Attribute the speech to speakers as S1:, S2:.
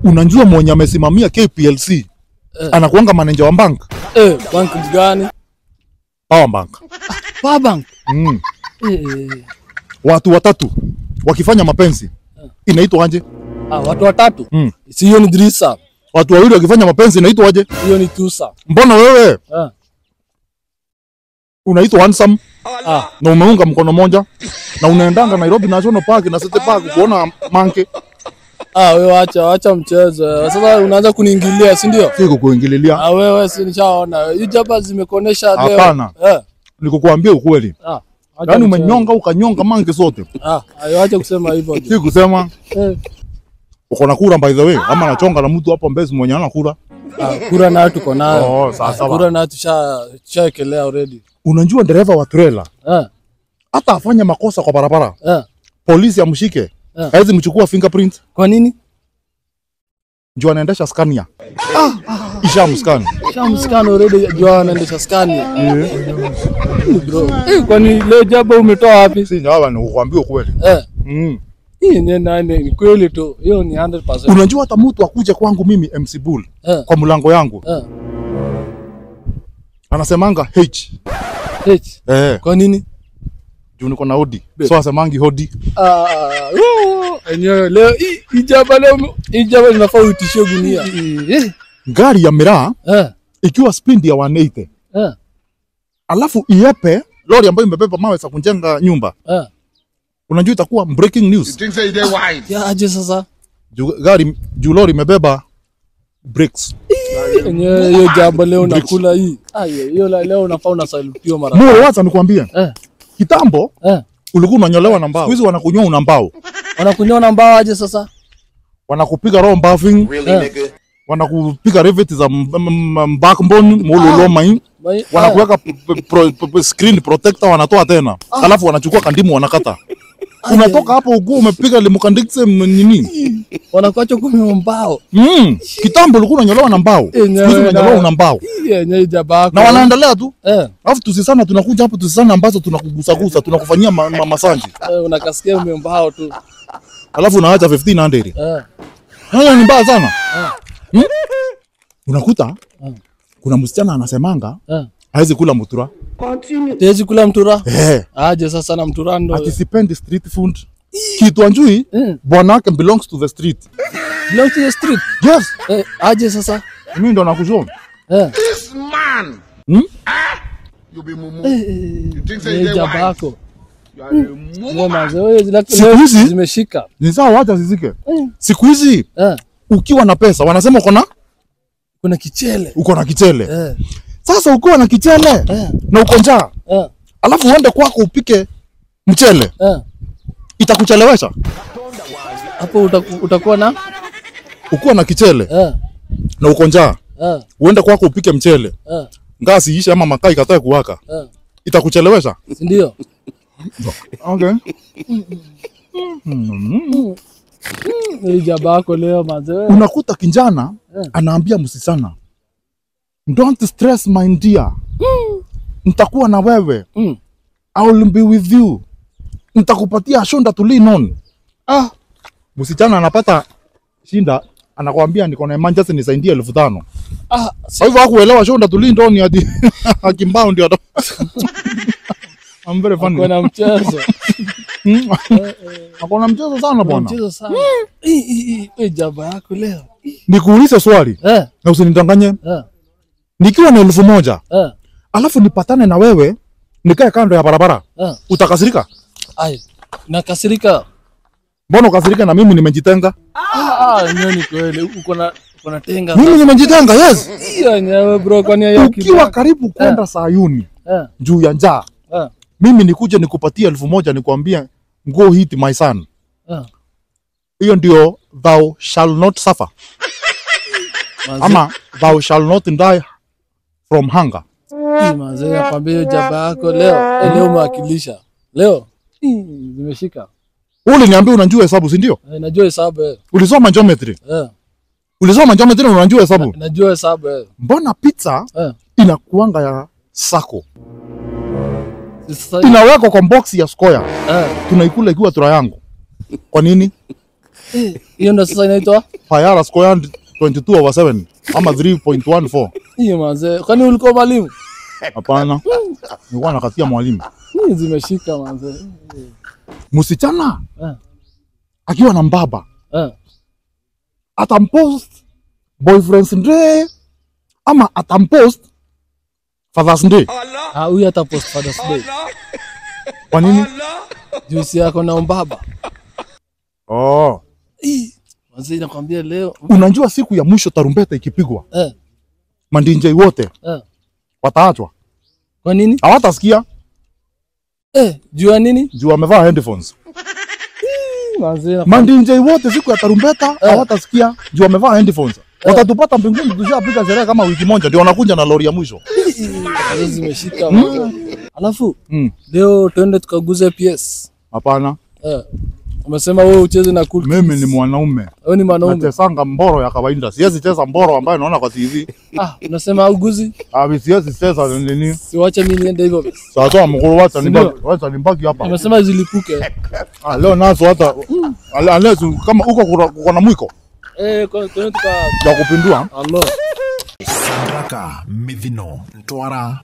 S1: Unajua mwenye amesimamia KPLC anakuanga manager wa bank.
S2: Bank gani?
S1: Power Bank.
S2: Power Bank.
S1: Watu watatu wakifanya mapenzi inaitwa aje?
S2: Watu watatu. Si hiyo ni Drisa.
S1: Watu wawili wakifanya mapenzi inaitwa aje?
S2: Hiyo ni Tusa.
S1: Mbona wewe unaitwa handsome na umeunga mkono moja na unaendanga Nairobi National Park na City Park kuona manke?
S2: Wewe acha mchezo. Sasa unaanza kuniingilia, si ndio?
S1: Siko kuingililia.
S2: Wewe si nishaona. Hizo jaba zimekuonesha leo.
S1: Hapana. Nikukuambia ukweli. Yaani umenyonga ukanyonga manke zote.
S2: Acha kusema hivyo.
S1: Si kusema. Uko na kura by the way ama nachonga na mtu hapo Mbezi mwenye ana kura?
S2: Kura nayo tuko nayo.
S1: Sasa.
S2: Kura nayo tushaekelea already.
S1: Unajua dereva wa trailer hata afanye makosa kwa barabara polisi amshike hawezi mchukua fingerprint.
S2: Kwa nini?
S1: Njoo anaendesha Scania. Ishamscan
S2: already. Njoo anaendesha Scania. Bro. Kwani leo jaba umetoa wapi?
S1: Si nyawa ni kukuambia kweli.
S2: Hii ni kweli tu. Hiyo ni 100%.
S1: Unajua hata mtu akuje kwangu mimi MC Bull kwa mlango yangu anasemanga H.
S2: Kwa nini?
S1: Juu niko na hodi. So asemangi hodi.
S2: Enyewe leo ijaba linafaa uitishie gunia.
S1: Gari ya miraa ikiwa speed ya 180 alafu iepe lori ambayo imebeba mawe za kujenga nyumba. Unajua itakuwa breaking news.
S2: Aje sasa?
S1: Juu lori imebeba bricks.
S2: Hiyo jaba leo nakula hii. Hiyo leo unafaa unasalutio mara.
S1: Mimi wacha nikwambie. Kitambo ulikuwa unanyolewa na mbao. Hizi wanakunyoa una mbao.
S2: Wanakunyoa na mbao aje sasa?
S1: Wanakupiga raw buffing. Wanakupiga rivet za backbone mululoma hii. Wanakuweka screen protector wanatoa tena. Alafu wanachukua kandimu wanakata. Unatoka hapo uko umepiga limukandikse nini?
S2: Wanakuacha kumeo mbao.
S1: Kitambo ulikuwa unanyolewa na mbao. Hizi unanyolewa na mbao. Na wanaendelea tu. Alafu tusisana tunakuja hapo tusisana ambazo tunakugusa tunakufanyia masanji.
S2: Unakasikia umeo mbao tu.
S1: Alafu unaacha 1500. Haya ni mbaya sana. Unakuta kuna msichana anasemanga hawezi kula mutura.
S2: Hawezi kula mtura? Aje sasa na mtura ndo.
S1: Atisipendi street food. Kitu anjui bwana wake belongs to the street.
S2: Belongs to the street?
S1: Yes.
S2: Aje sasa?
S1: Mimi ndo nakushona.
S3: This man. You be mumu. You think say they
S2: wise?
S1: Siku hizi
S2: zimeshika.
S1: Ni sawa wacha zizike. Siku hizi ukiwa na pesa wanasema
S2: kuna kichele.
S1: Uko na kichele. Sasa ukiwa na kichele na uko njaa alafu uende kwako upike mchele itakuchelewesha.
S2: Hapo utakuwa na
S1: ukiwa na kichele na uko njaa uende kwako upike mchele ngasi ishe ama makaa ikatae kuwaka itakuchelewesha,
S2: si ndio?
S1: Okay.
S2: Jabako leo mazee.
S1: Unakuta kijana anaambia msisana, don't stress my dear. Nitakuwa na wewe. I will be with you. Nitakupatia shonda to lean on. Msichana anapata shinda anakuambia niko na emergency nisaidie 1500. Sasa hivyo hakuelewa shonda to lean on hadi akimbao ndio. I'm very funny.
S2: Kuna mchezo.
S1: Hakuna mchezo sana bwana.
S2: Mchezo sana. Jaba yako leo.
S1: Nikuulize swali. Na usinidanganye. Nikiwa na 1000. Alafu nipatane na wewe nikae kando ya barabara. Utakasirika?
S2: Nakasirika.
S1: Mbona ukasirika na mimi nimejitenga?
S2: Nyoni kweli. Uko na tenga.
S1: Mimi nimejitenga, yes.
S2: Nyewe bro kwani hiyo
S1: ukiwa karibu kwenda Sayuni. Juu ya njaa. Mimi nikuje nikupatie 1000 nikwambie go hit my son. Hiyo ndio thou shall not suffer. Ama thou shall not die from hunger.
S2: Mazee nakwambia jaba yako leo. Leo umewakilisha. Leo zimeshika.
S1: Niambia unajua hesabu, si ndio?
S2: Najua hesabu.
S1: Ulisoma geometry? Ulisoma geometry na unajua hesabu?
S2: Najua hesabu.
S1: Mbona pizza inakuanga ya sako? Inawekwa kwa box ya square. Tunaikula ikiwa triangle. Kwa nini?
S2: Hiyo ndo sasa inaitwa
S1: Payara squared 22/7 ama 3.14.
S2: hiyo manze. Kwani ulikuwa mwalimu?
S1: Hapana. Nilikuwa nakatia mwalimu.
S2: Zimeshika manze.
S1: Msichana akiwa na mbaba atampost boyfriend's day ama atampost Father's Day.
S2: Huyu atapost Father's Day.
S1: Kwa nini?
S2: Juice yako na mbaba.
S1: Oh.
S2: Manze nakwambia leo.
S1: Unajua siku ya mwisho tarumbeta ikipigwa. Mandinjai wote wataachwa.
S2: Kwa nini?
S1: Hawatasikia.
S2: Jua nini?
S1: Juu wamevaa headphones.
S2: Manze
S1: Mandinjai wote siku ya tarumbeta hawatasikia juu wamevaa headphones. Watatupata mbinguni tushapiga sherehe kama wiki moja ndio wanakuja na lori ya mwisho.
S2: Zimeshika manze. Alafu leo twende tukaguze PS.
S1: Hapana.
S2: Umesema wewe ucheze na cool.
S1: Mimi ni mwanaume.
S2: Wewe ni mwanaume.
S1: Natesanga mboro ya kawaida. Siwezi cheza mboro ambayo naona kwa TV.
S2: Unasema uguzi?
S1: Siwezi cheza nini?
S2: Siwache mimi niende hivyo basi.
S1: Sasa mkuru wacha nimbaki hapa.
S2: Umesema zilipuke.
S1: Leo nazo hata unless kama uko na mwiko.
S2: Kwa twende
S1: ya kupindua.
S2: Allah.
S4: Saraka Mivino Twara